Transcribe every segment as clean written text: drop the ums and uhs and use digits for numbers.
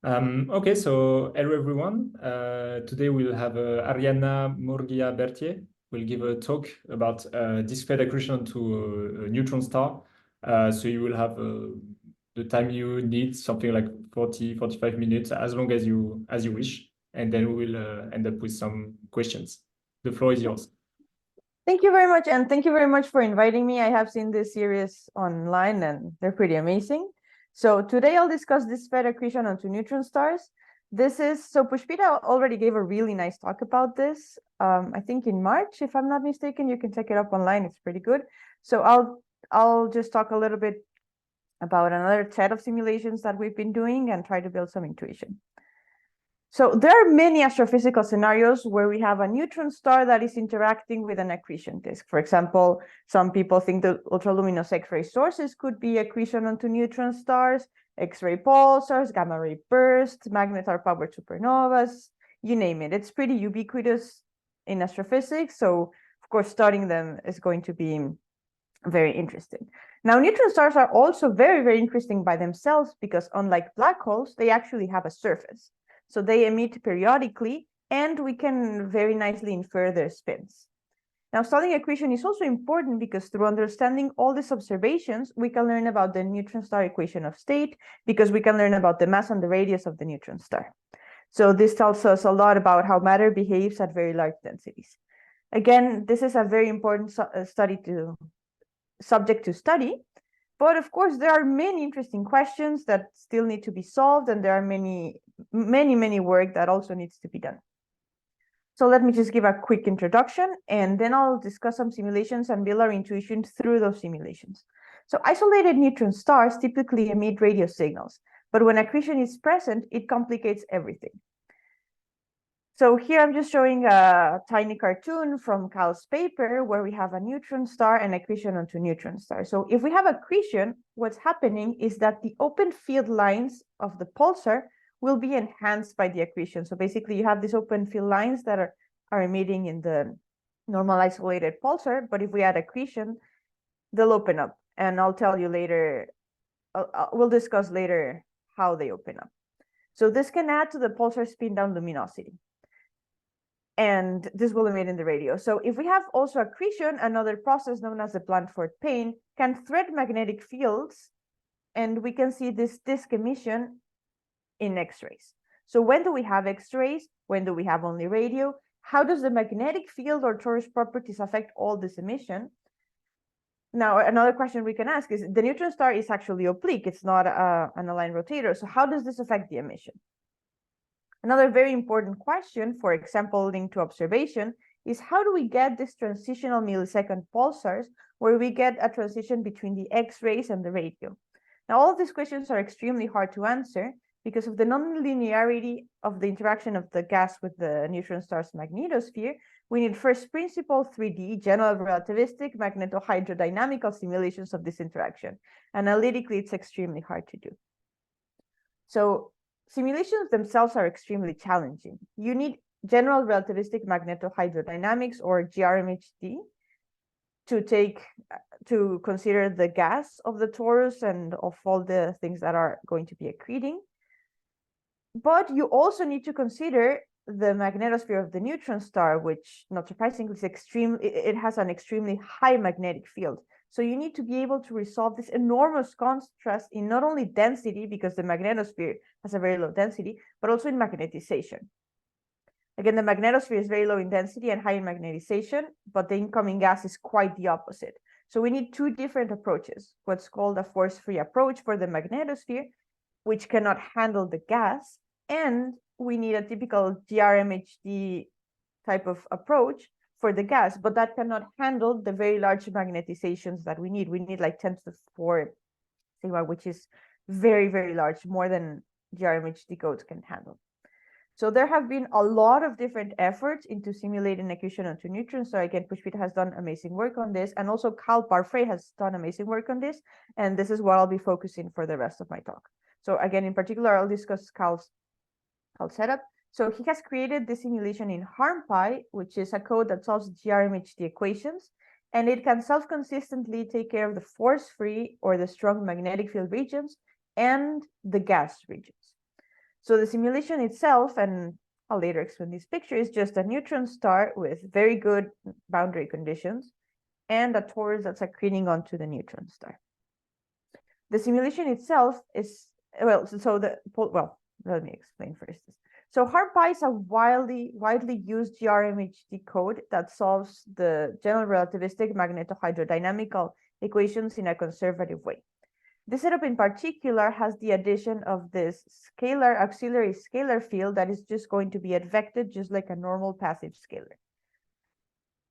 Okay, so hello everyone. Today we'll have Ariadna Murguia-Berthier will give a talk about discrete accretion to a neutron star. So you will have the time you need, something like 45 minutes, as long as you wish, and then we will end up with some questions. The floor is yours. Thank you very much, and thank you very much for inviting me. I have seen this series online, and they're pretty amazing. So today I'll discuss discrete accretion onto neutron stars. So Pushpita already gave a really nice talk about this. I think in March, if I'm not mistaken. You can check it up online. It's pretty good. So I'll just talk a little bit about another set of simulations that we've been doing and try to build some intuition. So there are many astrophysical scenarios where we have a neutron star that is interacting with an accretion disk. For example, some people think that ultra-luminous X-ray sources could be accretion onto neutron stars, X-ray pulsars, gamma-ray bursts, magnetar-powered supernovas, you name it. It's pretty ubiquitous in astrophysics. So of course, studying them is going to be very interesting. Now, neutron stars are also very, very interesting by themselves because unlike black holes, they actually have a surface. So they emit periodically, and we can very nicely infer their spins. Now, studying accretion is also important because through understanding all these observations, we can learn about the neutron star equation of state, because we can learn about the mass and the radius of the neutron star. So this tells us a lot about how matter behaves at very large densities. Again, this is a very important subject to study. But of course, there are many interesting questions that still need to be solved, and there are many work that also needs to be done. So let me just give a quick introduction, and then I'll discuss some simulations and build our intuition through those simulations. So isolated neutron stars typically emit radio signals, but when accretion is present, it complicates everything. So here I'm just showing a tiny cartoon from Cal's paper where we have a neutron star and accretion onto neutron star. So if we have accretion, what's happening is that the open field lines of the pulsar will be enhanced by the accretion. So basically you have these open field lines that are emitting in the normal isolated pulsar, but if we add accretion, they'll open up. And I'll tell you later, we'll discuss later how they open up. So this can add to the pulsar spin down luminosity, and this will emit in the radio. So if we have also accretion, another process known as the Blandford pane can thread magnetic fields, and we can see this disk emission in X-rays. So when do we have X-rays? When do we have only radio? How does the magnetic field or torus properties affect all this emission? Now, another question we can ask is, the neutron star is actually oblique. It's not an aligned rotator. So how does this affect the emission? Another very important question, for example, linked to observation, is how do we get these transitional millisecond pulsars where we get a transition between the X-rays and the radio? Now, all of these questions are extremely hard to answer because of the nonlinearity of the interaction of the gas with the neutron star's magnetosphere. We need first principle 3D general-relativistic magnetohydrodynamical simulations of this interaction. Analytically, it's extremely hard to do. So simulations themselves are extremely challenging. You need general relativistic magnetohydrodynamics, or GRMHD, to consider the gas of the torus and of all the things that are going to be accreting. But you also need to consider the magnetosphere of the neutron star, which, not surprisingly, it has an extremely high magnetic field. So you need to be able to resolve this enormous contrast in not only density, because the magnetosphere has a very low density, but also in magnetization. Again, the magnetosphere is very low in density and high in magnetization, but the incoming gas is quite the opposite. So we need two different approaches, what's called a force-free approach for the magnetosphere, which cannot handle the gas, and we need a typical GRMHD type of approach for the gas, but that cannot handle the very large magnetizations that we need. We need like 10 to the 4 sigma, which is very, very large, more than GRMHD codes can handle. So there have been a lot of different efforts into simulating accretion onto neutrons. So again, Pushpita has done amazing work on this, and also Cal Parfrey has done amazing work on this, and this is what I'll be focusing for the rest of my talk. So again, in particular, I'll discuss Cal's setup. So he has created this simulation in HarmPy, which is a code that solves GRMHD equations, and it can self-consistently take care of the force-free or the strong magnetic field regions and the gas regions. So the simulation itself, and I'll later explain this picture, is just a neutron star with very good boundary conditions and a torus that's accreting onto the neutron star. The simulation itself is, well, let me explain first. So HARPy is a widely used GRMHD code that solves the general relativistic magnetohydrodynamical equations in a conservative way. This setup in particular has the addition of this auxiliary scalar field that is just going to be advected just like a normal passive scalar.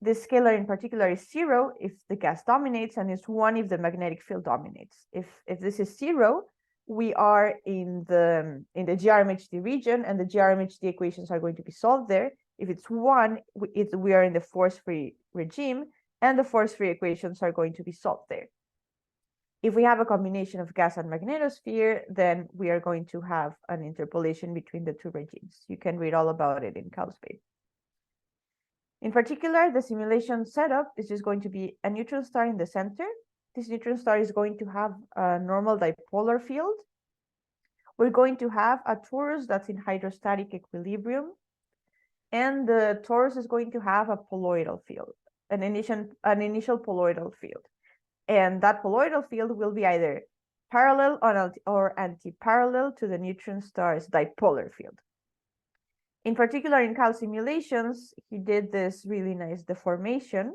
This scalar in particular is 0 if the gas dominates, and is 1 if the magnetic field dominates. If this is 0, we are in the GRMHD region, and the GRMHD equations are going to be solved there. If it's 1, we are in the force-free regime, and the force-free equations are going to be solved there. If we have a combination of gas and magnetosphere, then we are going to have an interpolation between the two regimes. You can read all about it in CalSpace. In particular, the simulation setup is just going to be a neutron star in the center. This neutron star is going to have a normal dipolar field. We're going to have a torus that's in hydrostatic equilibrium, and the torus is going to have a poloidal field, an initial poloidal field. And that poloidal field will be either parallel or anti-parallel to the neutron star's dipolar field. In particular, in Cal simulations, he did this really nice deformation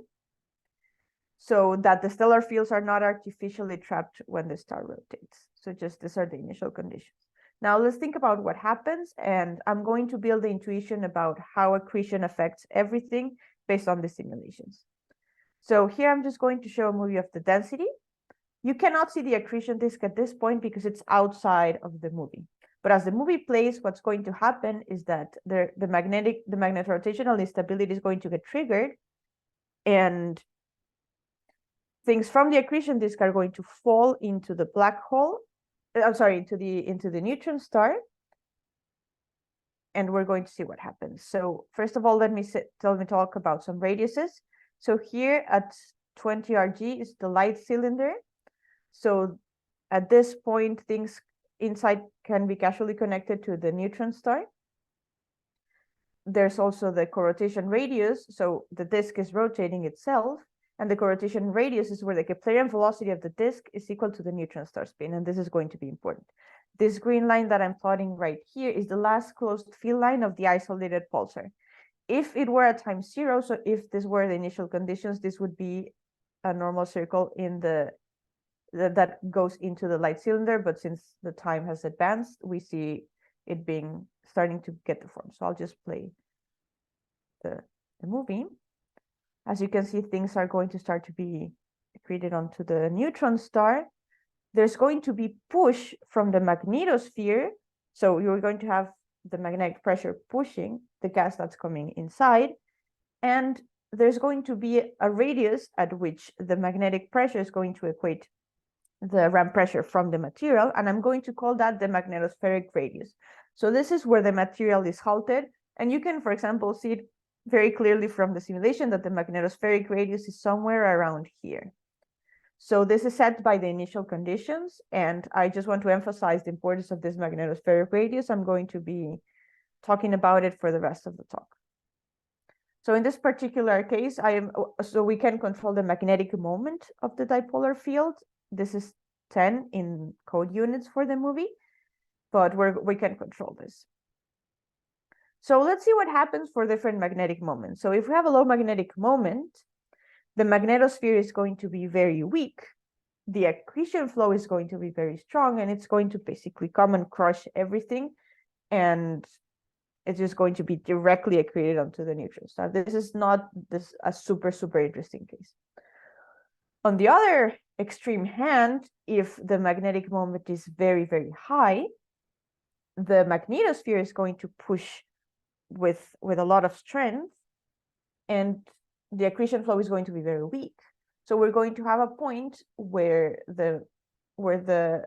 so that the stellar fields are not artificially trapped when the star rotates. So just these are the initial conditions. Now let's think about what happens, and I'm going to build the intuition about how accretion affects everything based on the simulations. So here I'm just going to show a movie of the density. You cannot see the accretion disk at this point because it's outside of the movie. But as the movie plays, what's going to happen is that the magnetorotational instability is going to get triggered, and things from the accretion disk are going to fall into the black hole. I'm sorry, into the neutron star. And we're going to see what happens. So first of all, let me talk about some radiuses. So here at 20 Rg is the light cylinder. So at this point, things inside can be casually connected to the neutron star. There's also the corotation radius. So the disk is rotating itself, and the corotation radius is where the Keplerian velocity of the disk is equal to the neutron star spin. And this is going to be important. This green line that I'm plotting right here is the last closed field line of the isolated pulsar. If it were at time 0, so if this were the initial conditions, this would be a normal circle in that goes into the light cylinder. But since the time has advanced, we see it starting to get the form. So I'll just play the movie. As you can see, things are going to start to be accreted onto the neutron star. There's going to be push from the magnetosphere. So you're going to have the magnetic pressure pushing the gas that's coming inside. And there's going to be a radius at which the magnetic pressure is going to equate the ramp pressure from the material. And I'm going to call that the magnetospheric radius. So this is where the material is halted. And you can, for example, see it very clearly from the simulation that the magnetospheric radius is somewhere around here. So this is set by the initial conditions, and I just want to emphasize the importance of this magnetospheric radius. I'm going to be talking about it for the rest of the talk. So in this particular case, so we can control the magnetic moment of the dipolar field. This is 10 in code units for the movie, but we can control this. So let's see what happens for different magnetic moments. So if we have a low magnetic moment, the magnetosphere is going to be very weak. The accretion flow is going to be very strong, and it's going to basically come and crush everything. And it's just going to be directly accreted onto the neutron star. This is not a super, super interesting case. On the other extreme hand, if the magnetic moment is very, very high, the magnetosphere is going to push with a lot of strength, and the accretion flow is going to be very weak. So we're going to have a point where the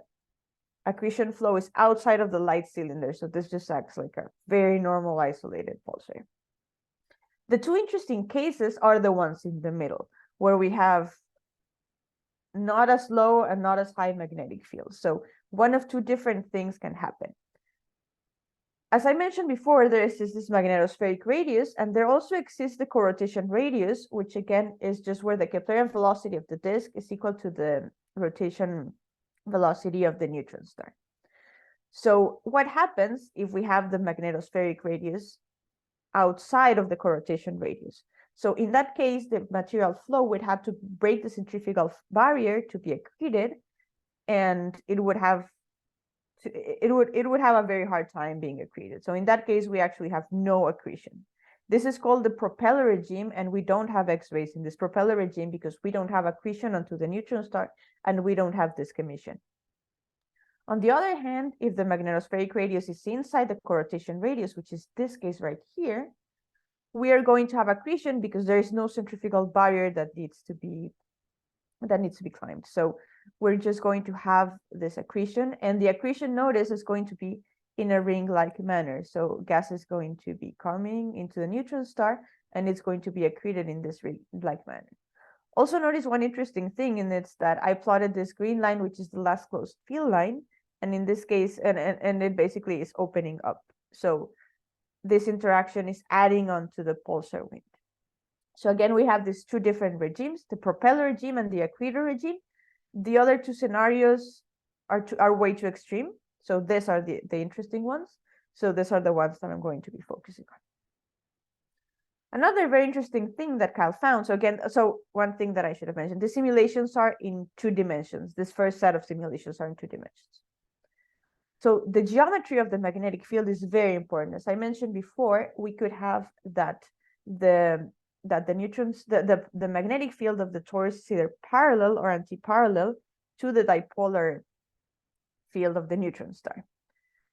accretion flow is outside of the light cylinder. So this just acts like a very normal isolated pulsar. The two interesting cases are the ones in the middle, where we have not as low and not as high magnetic fields. So one of two different things can happen. as I mentioned before, there is this magnetospheric radius, and there also exists the co-rotation radius, which again is just where the Keplerian velocity of the disk is equal to the rotation velocity of the neutron star. So what happens if we have the magnetospheric radius outside of the co-rotation radius? So in that case, the material flow would have to break the centrifugal barrier to be accreted, and it would have a very hard time being accreted. So in that case, we actually have no accretion. This is called the propeller regime, and we don't have X-rays in this propeller regime because we don't have accretion onto the neutron star, and we don't have disk emission. On the other hand, if the magnetospheric radius is inside the co-rotation radius, which is this case right here, we are going to have accretion because there is no centrifugal barrier that needs to be climbed. So we're just going to have this accretion, and the accretion, notice, is going to be in a ring-like manner. So gas is going to be coming into the neutron star, and it's going to be accreted in this ring-like manner. Also notice one interesting thing, and it's that I plotted this green line, which is the last closed field line, and in this case, and it basically is opening up. So this interaction is adding on to the pulsar wind. So again, we have these two different regimes, the propeller regime and the accretor regime. The other two scenarios are way too extreme. So these are the interesting ones. So these are the ones that I'm going to be focusing on. Another very interesting thing that Kyle found. So again, one thing that I should have mentioned, the simulations are in 2 dimensions. This first set of simulations are in 2 dimensions. So the geometry of the magnetic field is very important. As I mentioned before, we could have that the magnetic field of the torus is either parallel or anti-parallel to the dipolar field of the neutron star.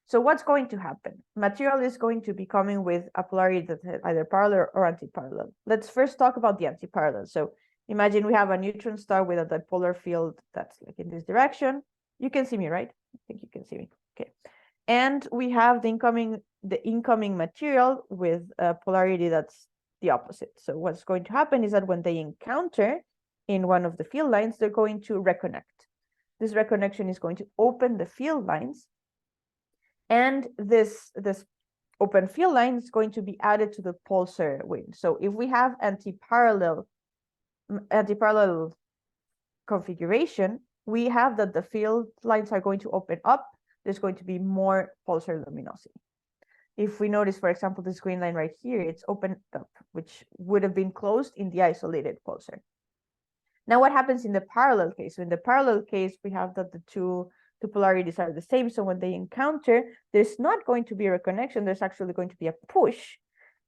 So what's going to happen? Material is going to be coming with a polarity that's either parallel or anti-parallel. Let's first talk about the anti-parallel. So imagine we have a neutron star with a dipolar field that's like in this direction. You can see me, right? I think you can see me. Okay. And we have the incoming material with a polarity that's the opposite. So what's going to happen is that when they encounter in one of the field lines, they're going to reconnect. This reconnection is going to open the field lines, and this open field line is going to be added to the pulsar wind. So if we have anti-parallel configuration, we have that the field lines are going to open up. There's going to be more pulsar luminosity. If we notice, for example, this green line right here, it's opened up, which would have been closed in the isolated pulsar. Now, what happens in the parallel case? So in the parallel case, we have that the two polarities are the same. So when they encounter, there's not going to be a reconnection. There's actually going to be a push.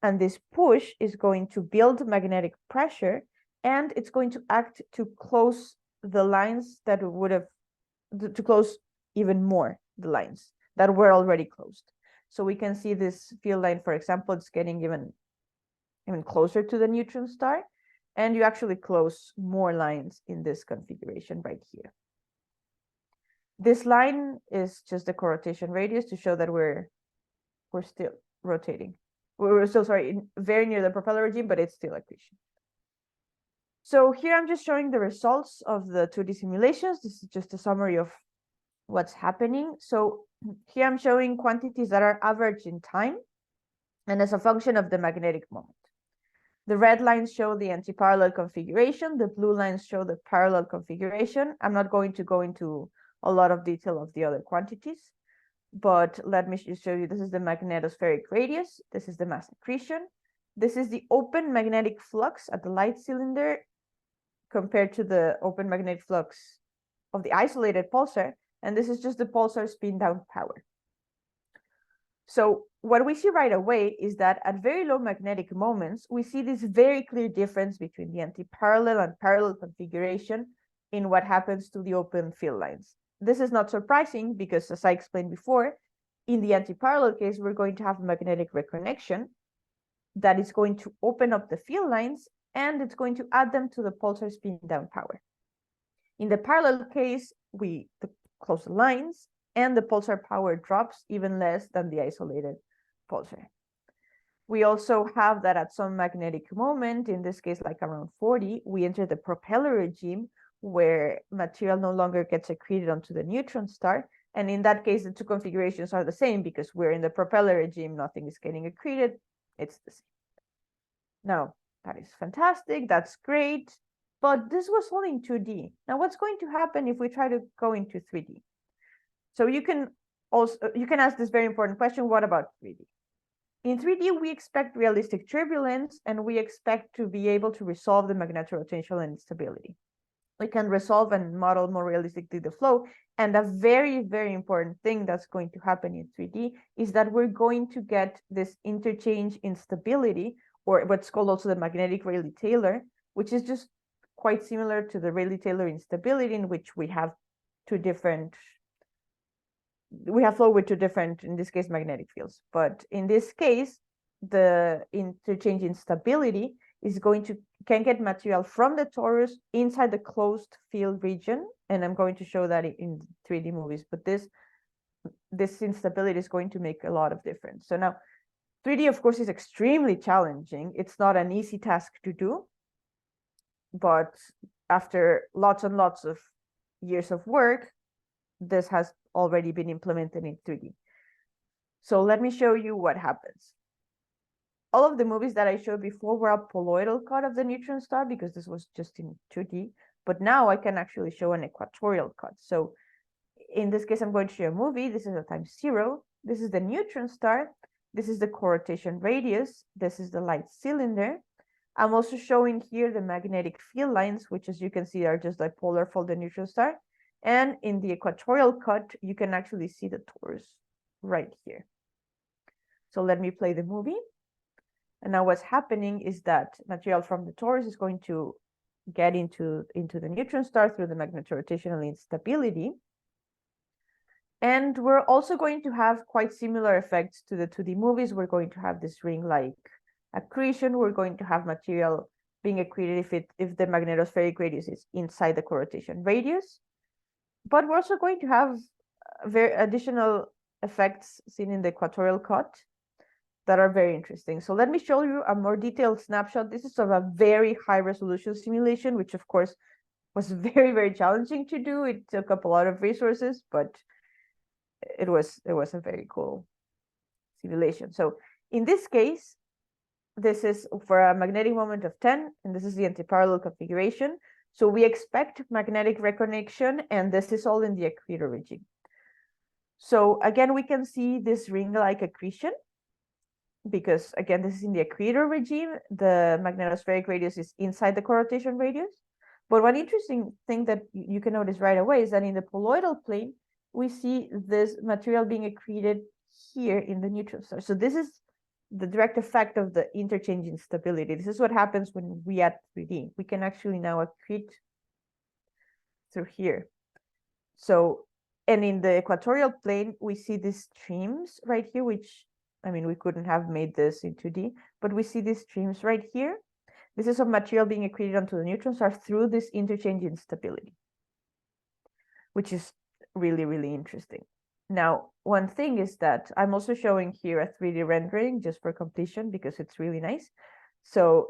And this push is going to build magnetic pressure, and it's going to act to close the lines that would have, to close even more the lines that were already closed. So we can see this field line, for example, it's getting even closer to the neutron star, and you actually close more lines in this configuration right here. This line is just the co-rotation radius to show that we're still rotating. We're still, sorry, very near the propeller regime, but it's still accretion. So here I'm just showing the results of the 2D simulations. This is just a summary of what's happening. So here I'm showing quantities that are averaged in time and as a function of the magnetic moment. The red lines show the anti-parallel configuration. The blue lines show the parallel configuration. I'm not going to go into a lot of detail of the other quantities, but let me just show you. This is the magnetospheric radius. This is the mass accretion. This is the open magnetic flux at the light cylinder compared to the open magnetic flux of the isolated pulsar. And this is just the pulsar spin down power. So what we see right away is that at very low magnetic moments, we see this very clear difference between the anti-parallel and parallel configuration in what happens to the open field lines. This is not surprising because, as I explained before, in the anti-parallel case, we're going to have a magnetic reconnection that is going to open up the field lines, and it's going to add them to the pulsar spin down power. In the parallel case, we close the lines, and the pulsar power drops even less than the isolated pulsar. We also have that at some magnetic moment, in this case, like around 40, we enter the propeller regime, where material no longer gets accreted onto the neutron star, And in that case, the two configurations are the same because we're in the propeller regime, nothing is getting accreted, it's the same. Now, that is fantastic, that's great, but this was all in 2D. Now, what's going to happen if we try to go into 3D? So you can ask this very important question, what about 3D? In 3D, we expect realistic turbulence, and we expect to be able to resolve the magnetorotational instability. We can resolve and model more realistically the flow. And a very, very important thing that's going to happen in 3D is that we're going to get this interchange instability, or what's called also the magnetic Rayleigh-Taylor, which is just quite similar to the Rayleigh-Taylor instability, in which we have flow with two different, in this case, magnetic fields. But in this case, the interchange instability is can get material from the torus inside the closed field region. And I'm going to show that in 3D movies, but this instability is going to make a lot of difference. So now 3D, of course, is extremely challenging. It's not an easy task to do, but after lots and lots of years of work, this has already been implemented in 3D. So let me show you what happens. All of the movies that I showed before were a poloidal cut of the neutron star because this was just in 2D, but now I can actually show an equatorial cut. So in this case, I'm going to show a movie. This is a time 0. This is the neutron star. This is the co-rotation radius. This is the light cylinder. I'm also showing here the magnetic field lines, which, as you can see, are just dipolar for the neutron star. And in the equatorial cut, you can actually see the torus right here. So let me play the movie. And now what's happening is that material from the torus is going to get into the neutron star through the magnetorotational instability. And we're also going to have quite similar effects to the 2D movies. We're going to have this ring-like accretion. We're going to have material being accreted if the magnetospheric radius is inside the co-rotation radius. But we're also going to have very additional effects seen in the equatorial cut that are very interesting. So let me show you a more detailed snapshot. This is sort of a very high resolution simulation, which of course was very, very challenging to do. It took up a lot of resources, but it was a very cool simulation. So in this case, this is for a magnetic moment of 10, and this is the antiparallel configuration. So we expect magnetic reconnection, and this is all in the accretor regime. So again, we can see this ring-like accretion, because again, this is in the accretor regime. The magnetospheric radius is inside the co-rotation radius. But one interesting thing that you can notice right away is that in the poloidal plane, we see this material being accreted here in the neutron star. So this is the direct effect of the interchange instability. This is what happens when we add 3D. We can actually now accrete through here. So, and in the equatorial plane, we see these streams right here, which, I mean, we couldn't have made this in 2D, but we see these streams right here. This is of material being accreted onto the neutron star through this interchange instability, which is really, really interesting. Now, one thing is that I'm also showing here a 3D rendering just for completion because it's really nice. So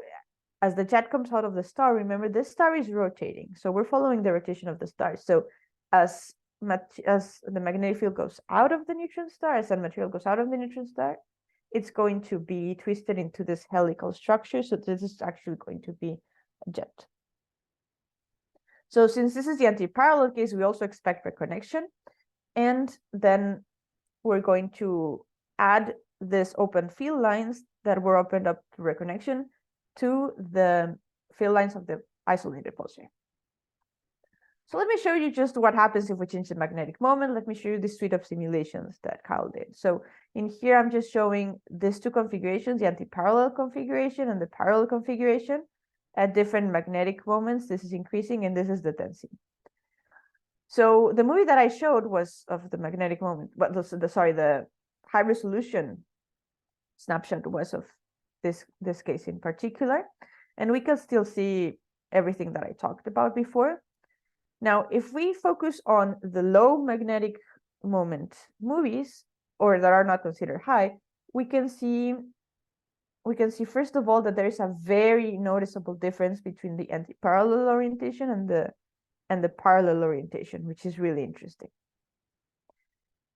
as the jet comes out of the star, remember this star is rotating. So we're following the rotation of the star. So as the magnetic field goes out of the neutron star, as that material goes out of the neutron star, it's going to be twisted into this helical structure. So this is actually going to be a jet. So since this is the antiparallel case, we also expect reconnection. And then we're going to add this open field lines that were opened up to reconnection to the field lines of the isolated pulsar. So let me show you just what happens if we change the magnetic moment. Let me show you the suite of simulations that Kyle did. So in here, I'm just showing these two configurations, the antiparallel configuration and the parallel configuration at different magnetic moments. This is increasing, and this is the tensing. So the movie that I showed was of the magnetic moment, but the high resolution snapshot was of this case in particular. And we can still see everything that I talked about before. Now, if we focus on the low magnetic moment movies, or that are not considered high, we can see first of all that there is a very noticeable difference between the antiparallel orientation and the parallel orientation, which is really interesting.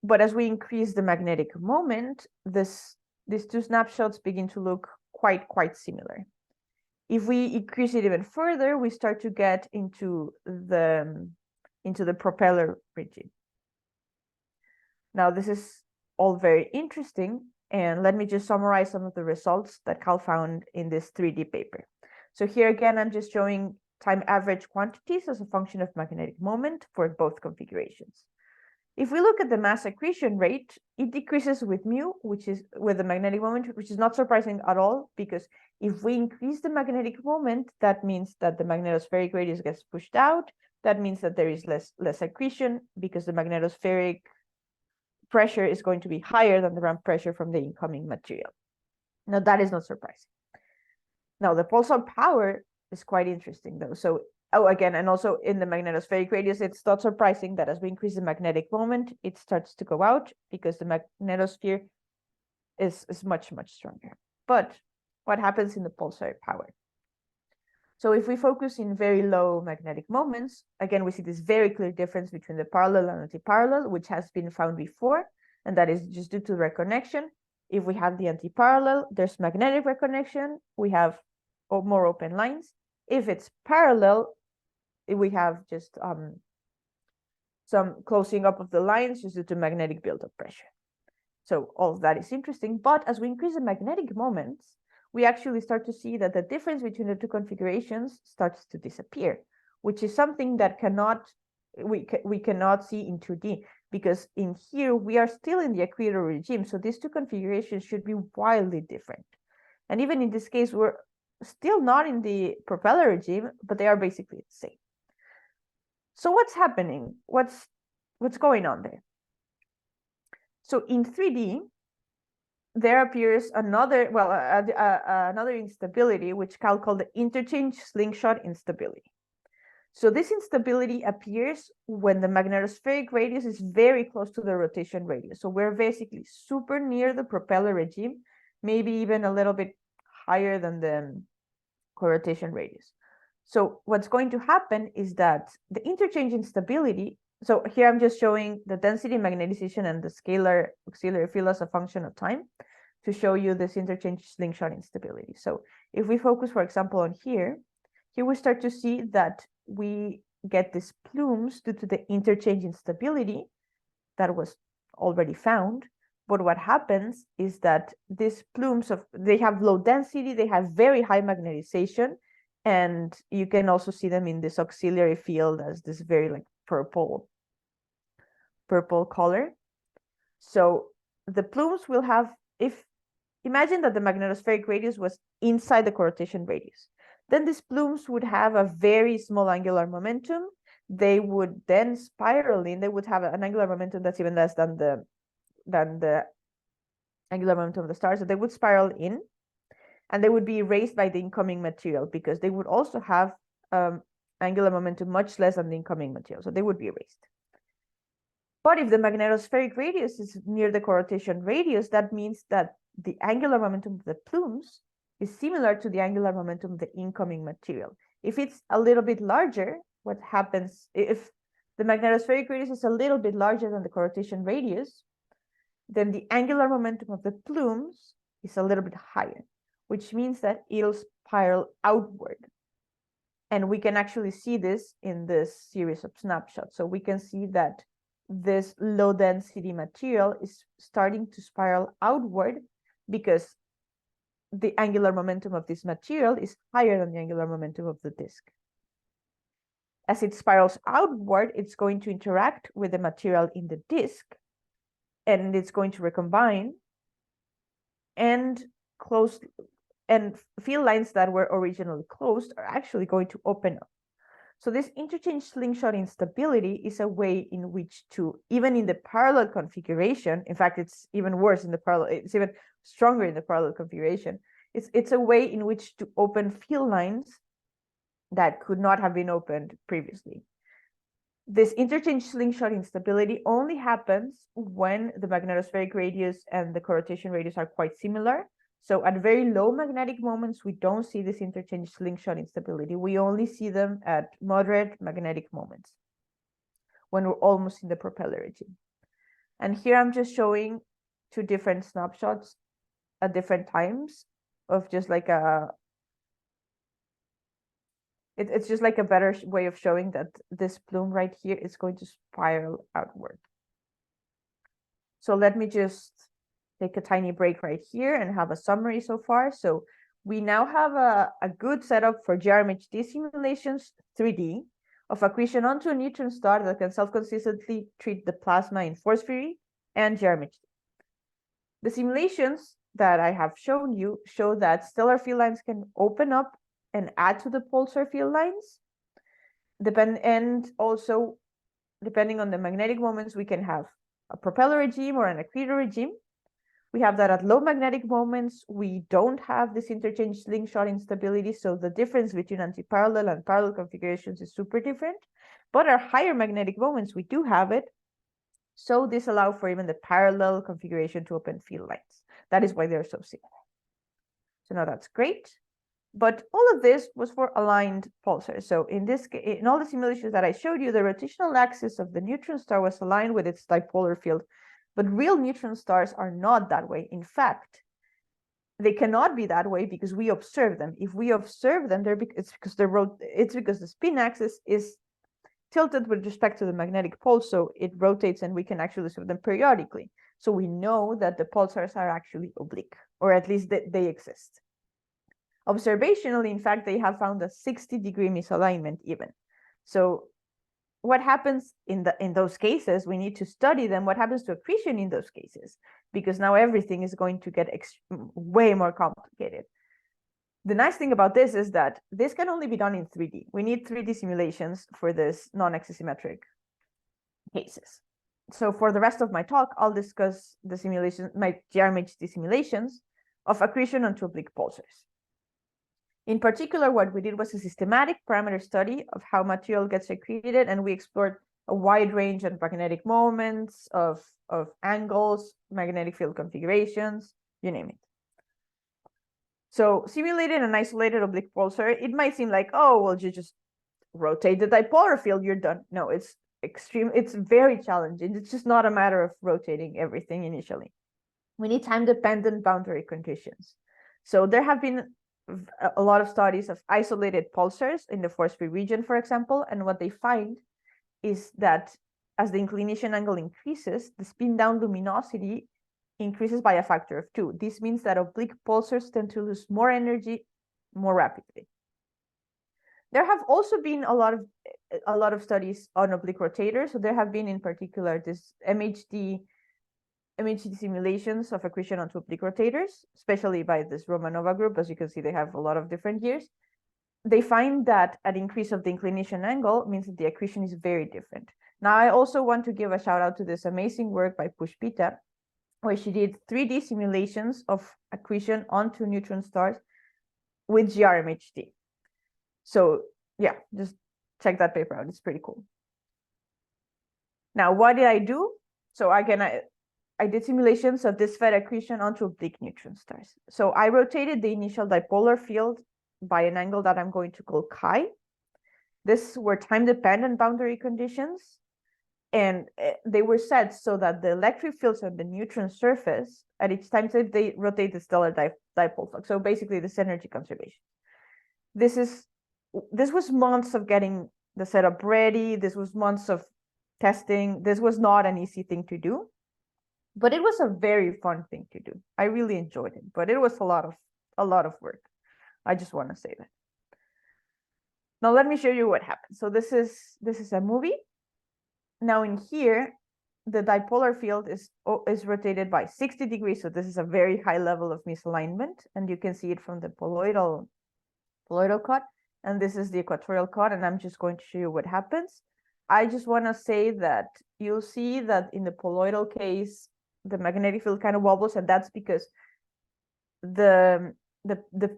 But as we increase the magnetic moment, these two snapshots begin to look quite similar. If we increase it even further, we start to get into the propeller regime. Now, this is all very interesting, and let me just summarize some of the results that Cal found in this 3D paper. So here again, I'm just showing time average quantities as a function of magnetic moment for both configurations. If we look at the mass accretion rate, it decreases with mu, which is with the magnetic moment, which is not surprising at all, because if we increase the magnetic moment, that means that the magnetospheric radius gets pushed out. That means that there is less accretion, because the magnetospheric pressure is going to be higher than the ramp pressure from the incoming material. Now, that is not surprising. Now, the pulsar power is quite interesting, though. So, again, and also in the magnetospheric radius, it's not surprising that as we increase the magnetic moment, it starts to go out, because the magnetosphere is much stronger. But what happens in the pulsar power? So if we focus in very low magnetic moments, again, we see this very clear difference between the parallel and antiparallel, which has been found before, and that is just due to reconnection. If we have the antiparallel, there's magnetic reconnection, we have more open lines. If it's parallel, we have just some closing up of the lines just due to magnetic buildup pressure. So all of that is interesting, but as we increase the magnetic moments, we actually start to see that the difference between the two configurations starts to disappear, which is something that we cannot see in 2D, because in here we are still in the accretor regime, so these two configurations should be wildly different. And even in this case, we're still not in the propeller regime, but they are basically the same. So what's happening? What's going on there? So in 3D, there appears another instability, which Cal called the interchange slingshot instability. So this instability appears when the magnetospheric radius is very close to the rotation radius. So we're basically super near the propeller regime, maybe even a little bit higher than the co-rotation radius. So what's going to happen is that the interchange instability, so here I'm just showing the density, magnetization, and the scalar auxiliary field as a function of time to show you this interchange slingshot instability. So if we focus, for example, on here we start to see that we get these plumes due to the interchange instability that was already found. But what happens is that these plumes, they have low density, they have very high magnetization, and you can also see them in this auxiliary field as this very like purple color. So the plumes will have, imagine that the magnetospheric radius was inside the co-rotation radius, then these plumes would have a very small angular momentum. They would then spiral in, they would have an angular momentum that's even less than the angular momentum of the star. So they would spiral in, and they would be erased by the incoming material, because they would also have angular momentum much less than the incoming material. So they would be erased. But if the magnetospheric radius is near the co-rotation radius, that means that the angular momentum of the plumes is similar to the angular momentum of the incoming material. If it's a little bit larger, what happens if the magnetospheric radius is a little bit larger than the co-rotation radius, then the angular momentum of the plumes is a little bit higher, which means that it'll spiral outward. And we can actually see this in this series of snapshots. So we can see that this low density material is starting to spiral outward because the angular momentum of this material is higher than the angular momentum of the disk. As it spirals outward, it's going to interact with the material in the disk, and it's going to recombine, and field lines that were originally closed are actually going to open up. So this interchange slingshot instability is a way in which to, even in the parallel configuration, in fact, it's even worse in the parallel, it's even stronger in the parallel configuration. It's a way in which to open field lines that could not have been opened previously. This interchange slingshot instability only happens when the magnetospheric radius and the co-rotation radius are quite similar. So at very low magnetic moments, we don't see this interchange slingshot instability. We only see them at moderate magnetic moments when we're almost in the propeller regime. And here I'm just showing two different snapshots at different times of just like it's just like a better way of showing that this plume right here is going to spiral outward. So let me just take a tiny break right here and have a summary so far. So we now have a good setup for GRMHD simulations 3D of accretion onto a neutron star that can self-consistently treat the plasma in force theory and GRMHD. The simulations that I have shown you show that stellar field lines can open up and add to the pulsar field lines. And also, depending on the magnetic moments, we can have a propeller regime or an accretor regime. We have that at low magnetic moments, we don't have this interchange slingshot instability. So the difference between anti-parallel and parallel configurations is super different. But at higher magnetic moments, we do have it. So this allows for even the parallel configuration to open field lines. That is why they're so similar. So now that's great. But all of this was for aligned pulsars. So in all the simulations that I showed you, the rotational axis of the neutron star was aligned with its dipolar field. But real neutron stars are not that way. In fact, they cannot be that way because we observe them. If we observe them, it's because the spin axis is tilted with respect to the magnetic pole, so it rotates and we can actually observe them periodically. So we know that the pulsars are actually oblique, or at least they exist. Observationally, in fact, they have found a 60-degree misalignment even. So what happens in those cases, we need to study them. What happens to accretion in those cases? Because now everything is going to get way more complicated. The nice thing about this is that this can only be done in 3D. We need 3D simulations for this non-axisymmetric cases. So for the rest of my talk, I'll discuss the simulation, my GRMHD simulations of accretion onto oblique pulsars. In particular, what we did was a systematic parameter study of how material gets accreted, and we explored a wide range of magnetic moments, of angles, magnetic field configurations, you name it. So simulated an isolated oblique pulsar, it might seem like, oh, well, you just rotate the dipolar field, you're done. No, it's very challenging. It's just not a matter of rotating everything initially. We need time-dependent boundary conditions. So there have been a lot of studies of isolated pulsars in the force free region, for example, and what they find is that as the inclination angle increases, the spin down luminosity increases by a factor of 2. This means that oblique pulsars tend to lose more energy more rapidly. There have also been a lot of studies on oblique rotators. So there have been in particular this MHD simulations of accretion onto oblique rotators, especially by this Romanova group. As you can see, they have a lot of different years. They find that an increase of the inclination angle means that the accretion is very different. Now, I also want to give a shout out to this amazing work by Pushpita, where she did 3D simulations of accretion onto neutron stars with GRMHD. So yeah, just check that paper out. It's pretty cool. Now, what did I do? So again, I did simulations of this fed accretion onto oblique neutron stars. So I rotated the initial dipolar field by an angle that I'm going to call chi. This were time-dependent boundary conditions, and they were set so that the electric fields on the neutron surface at each time step, they rotate the stellar dipole flux. So basically, this energy conservation. This was months of getting the setup ready. This was months of testing. This was not an easy thing to do, but it was a very fun thing to do. I really enjoyed it, but it was a lot of work. I just want to say that. Now let me show you what happened. So this is a movie. Now in here, the dipolar field is rotated by 60 degrees. So this is a very high level of misalignment, and you can see it from the poloidal cut. And this is the equatorial cut, and I'm just going to show you what happens. I just want to say that you'll see that in the poloidal case, the magnetic field kind of wobbles, and that's because the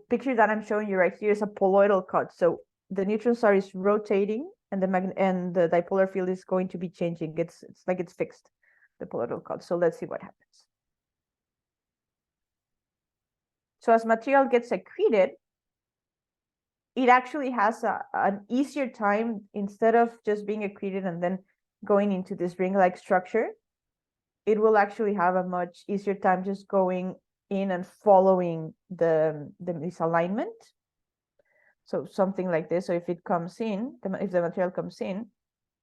picture that I'm showing you right here is a poloidal cut. So the neutron star is rotating, and the dipolar field is going to be changing. It's like it's fixed, the poloidal cut. So let's see what happens. So as material gets accreted, it actually has an easier time. Instead of just being accreted and then going into this ring-like structure, it will actually have a much easier time just going in and following the misalignment. So something like this. So if it comes in, if the material comes in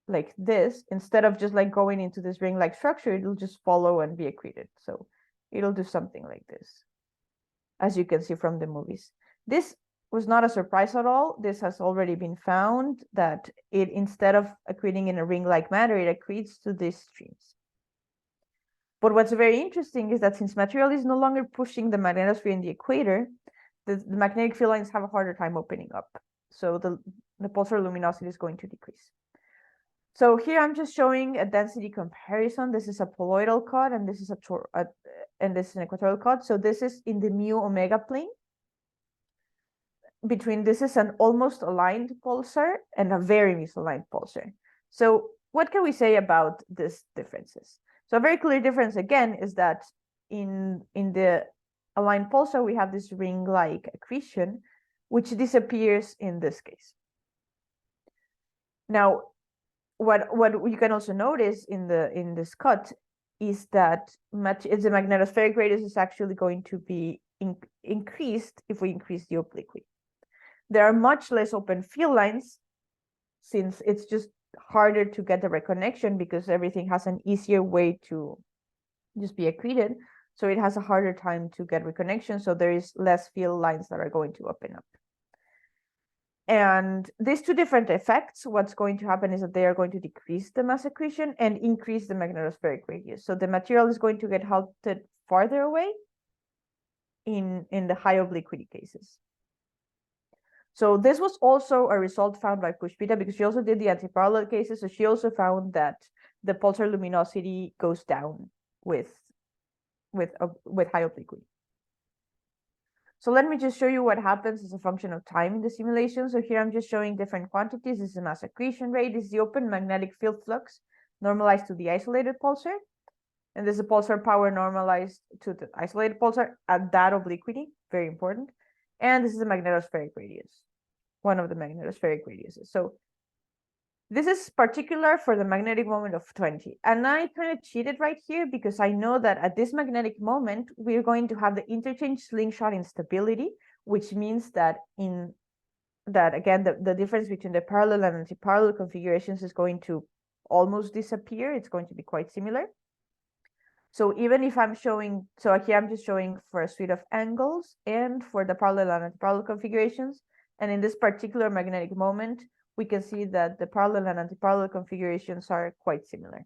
like this, instead of just like going into this ring-like structure, it'll just follow and be accreted. So it'll do something like this, as you can see from the movies. This was not a surprise at all. This has already been found that it, instead of accreting in a ring-like manner, it accretes to these streams. But what's very interesting is that since material is no longer pushing the magnetosphere in the equator, the magnetic field lines have a harder time opening up. So the pulsar luminosity is going to decrease. So here I'm just showing a density comparison. This is a poloidal cut, and this is and this is an equatorial cut. So this is in the mu omega plane. This is an almost aligned pulsar and a very misaligned pulsar. So what can we say about these differences? So a very clear difference again is that in the aligned pulsar, we have this ring-like accretion, which disappears in this case. Now, what you can also notice in this cut is that the magnetospheric radius is actually going to be increased if we increase the obliquity. There are much less open field lines, since it's just harder to get the reconnection because everything has an easier way to just be accreted. So it has a harder time to get reconnection. So there is less field lines that are going to open up. And these two different effects, what's going to happen is that they are going to decrease the mass accretion and increase the magnetospheric radius. So the material is going to get halted farther away in the high obliquity cases. So this was also a result found by Pushpita, because she also did the antiparallel cases. So she also found that the pulsar luminosity goes down with high obliquity. So let me just show you what happens as a function of time in the simulation. So here I'm just showing different quantities. This is the mass accretion rate. This is the open magnetic field flux normalized to the isolated pulsar. And this is a pulsar power normalized to the isolated pulsar at that obliquity, very important. And this is the magnetospheric radius, one of the magnetospheric radiuses. So this is particular for the magnetic moment of 20. And I kind of cheated right here because I know that at this magnetic moment, we're going to have the interchange slingshot instability, which means that again, the difference between the parallel and anti-parallel configurations is going to almost disappear. It's going to be quite similar. So even if I'm showing, so here I'm just showing for a suite of angles and for the parallel and anti-parallel configurations. And in this particular magnetic moment, we can see that the parallel and anti-parallel configurations are quite similar.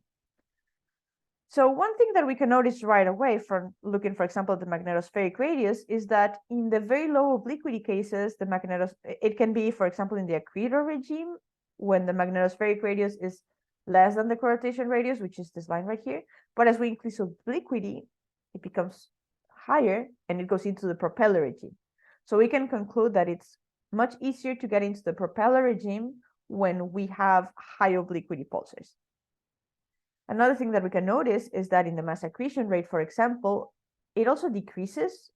So one thing that we can notice right away from looking, for example, at the magnetospheric radius is that in the very low obliquity cases, it can be, for example, in the accretor regime, when the magnetospheric radius is less than the co-rotation radius, which is this line right here. But as we increase obliquity, it becomes higher and it goes into the propeller regime. So we can conclude that it's much easier to get into the propeller regime when we have high obliquity pulsars. Another thing that we can notice is that in the mass accretion rate, for example, it also decreases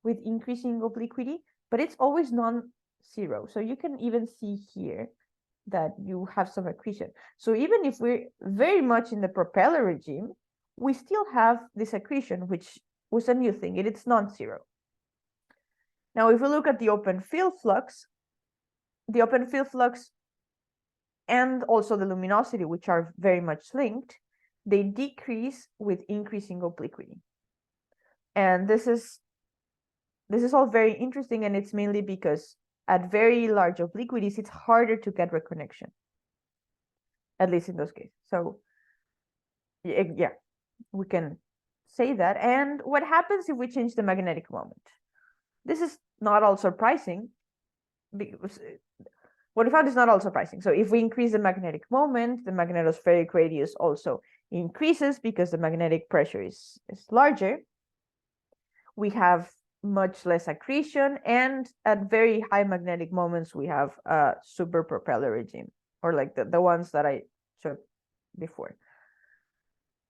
with increasing obliquity, but it's always non-zero. So you can even see here that you have some accretion. So even if we're very much in the propeller regime, we still have this accretion, which was a new thing. It's non-zero. Now, if we look at the open field flux and also the luminosity, which are very much linked, they decrease with increasing obliquity. And this is all very interesting, and it's mainly because at very large obliquities, it's harder to get reconnection, at least in those cases. So yeah, we can say that. And what happens if we change the magnetic moment? This is not all surprising, because what we found is not all surprising. So if we increase the magnetic moment, the magnetospheric radius also increases because the magnetic pressure is larger. We have much less accretion, and at very high magnetic moments, we have a super propeller regime, or like the ones that I showed before.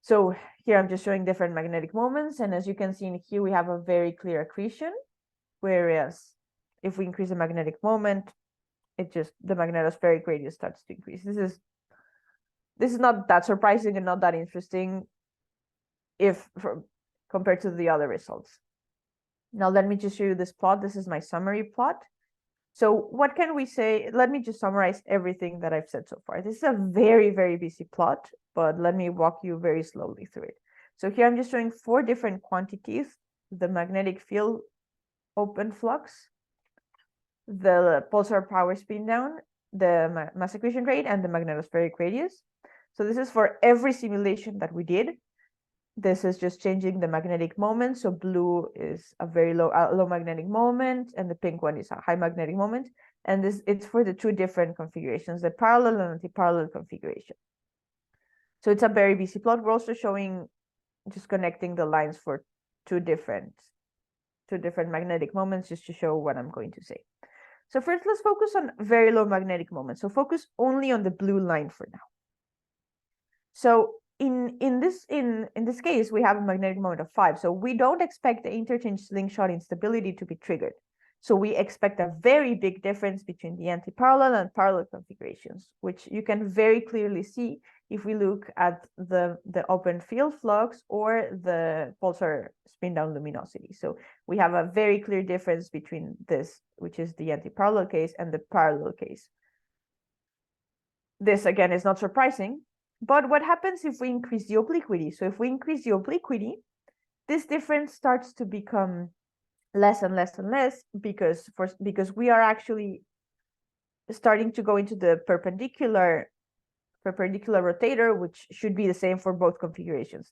So here I'm just showing different magnetic moments, and as you can see in here, we have a very clear accretion, whereas if we increase the magnetic moment, the magnetospheric radius starts to increase. This is not that surprising and not that interesting. compared to the other results. Now, let me just show you this plot. This is my summary plot. So what can we say? Let me just summarize everything that I've said so far. This is a very, very busy plot, but let me walk you very slowly through it. So here I'm just showing 4 different quantities: the magnetic field open flux, the pulsar power spin down, the mass accretion rate, and the magnetospheric radius. So this is for every simulation that we did. This is just changing the magnetic moment. So blue is a very low magnetic moment, and the pink one is a high magnetic moment. And it's for the 2 different configurations, the parallel and anti-parallel configuration. So it's a very busy plot. We're also showing, just connecting the lines for two different magnetic moments, just to show what I'm going to say. So first, let's focus on very low magnetic moments. So focus only on the blue line for now. So in this case, we have a magnetic moment of 5. So we don't expect the interchange slingshot instability to be triggered. So we expect a very big difference between the anti-parallel and parallel configurations, which you can very clearly see if we look at the open field flux or the pulsar spin down luminosity. So we have a very clear difference between this, which is the anti-parallel case, and the parallel case. This, again, is not surprising. But what happens if we increase the obliquity? So if we increase the obliquity, this difference starts to become less and less and less, because we are actually starting to go into the perpendicular rotator, which should be the same for both configurations.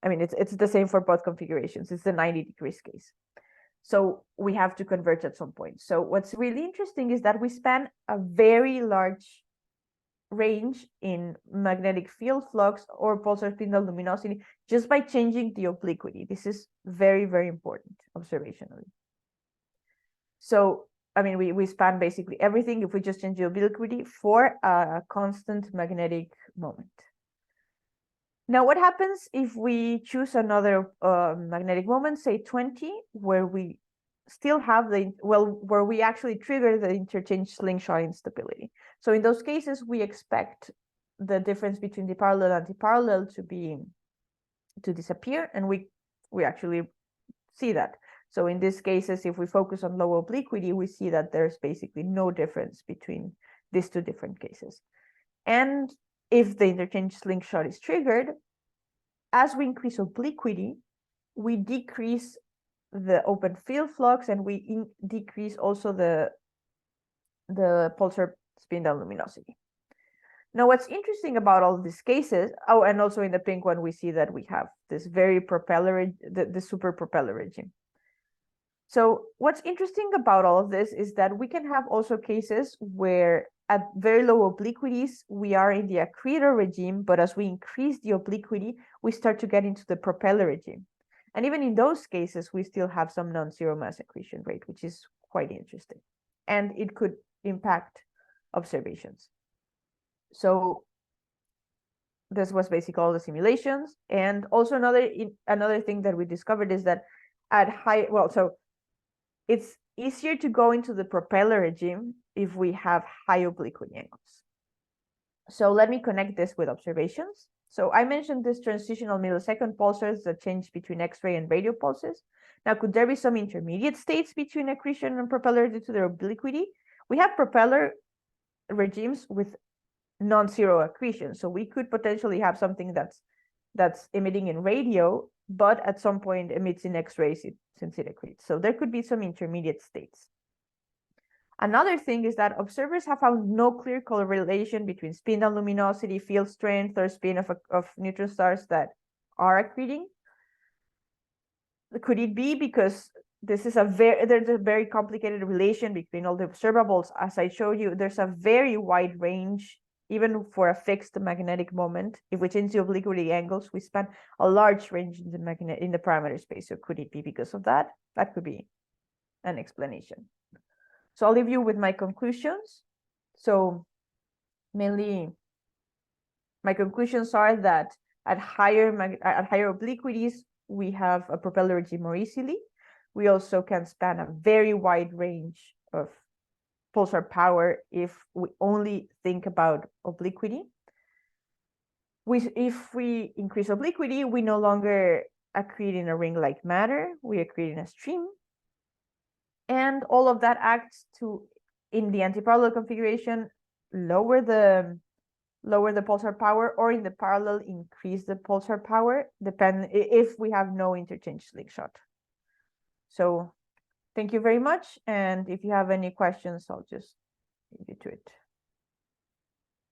It's the same for both configurations. It's the 90 degrees case. So we have to converge at some point. So what's really interesting is that we span a very large range in magnetic field flux or pulsar spin down luminosity just by changing the obliquity. This is very, very important observationally. So, we span basically everything if we just change the obliquity for a constant magnetic moment. Now, what happens if we choose another magnetic moment, say 20, where we still have where we actually trigger the interchange slingshot instability? So in those cases, we expect the difference between the parallel and anti-parallel to disappear, and we actually see that. So in these cases, if we focus on low obliquity, we see that there's basically no difference between these 2 different cases. And if the interchange slingshot is triggered, as we increase obliquity, we decrease the open field flux, and we decrease also the pulsar spin down luminosity. Now, what's interesting about all these cases, and also in the pink one, we see that we have this very the super propeller regime. So what's interesting about all of this is that we can have also cases where at very low obliquities, we are in the accretor regime, but as we increase the obliquity, we start to get into the propeller regime. And even in those cases, we still have some non-zero mass accretion rate, which is quite interesting. And it could impact observations. So this was basically all the simulations. And also another thing that we discovered is that it's easier to go into the propeller regime if we have high obliquity angles. So let me connect this with observations. So I mentioned this transitional millisecond pulsars that change between X-ray and radio pulses. Now, could there be some intermediate states between accretion and propeller due to their obliquity? We have propeller regimes with non-zero accretion. So we could potentially have something that's emitting in radio, but at some point emits in X-rays since it accretes. So there could be some intermediate states. Another thing is that observers have found no clear correlation between spin down luminosity, field strength, or spin of neutron stars that are accreting. Could it be because there's a very complicated relation between all the observables? As I showed you, there's a very wide range, even for a fixed magnetic moment. If we change the obliquity angles, we span a large range in the parameter space. So could it be because of that? That could be an explanation. So I'll leave you with my conclusions. So mainly, my conclusions are that at higher obliquities, we have a propeller regime more easily. We also can span a very wide range of pulsar power if we only think about obliquity. if we increase obliquity, we no longer accrete in a ring like matter, we accrete in a stream. And all of that acts to, in the antiparallel configuration, lower the pulsar power, or in the parallel increase the pulsar power, if we have no interchange slingshot. So thank you very much, and if you have any questions, I'll just leave you to it.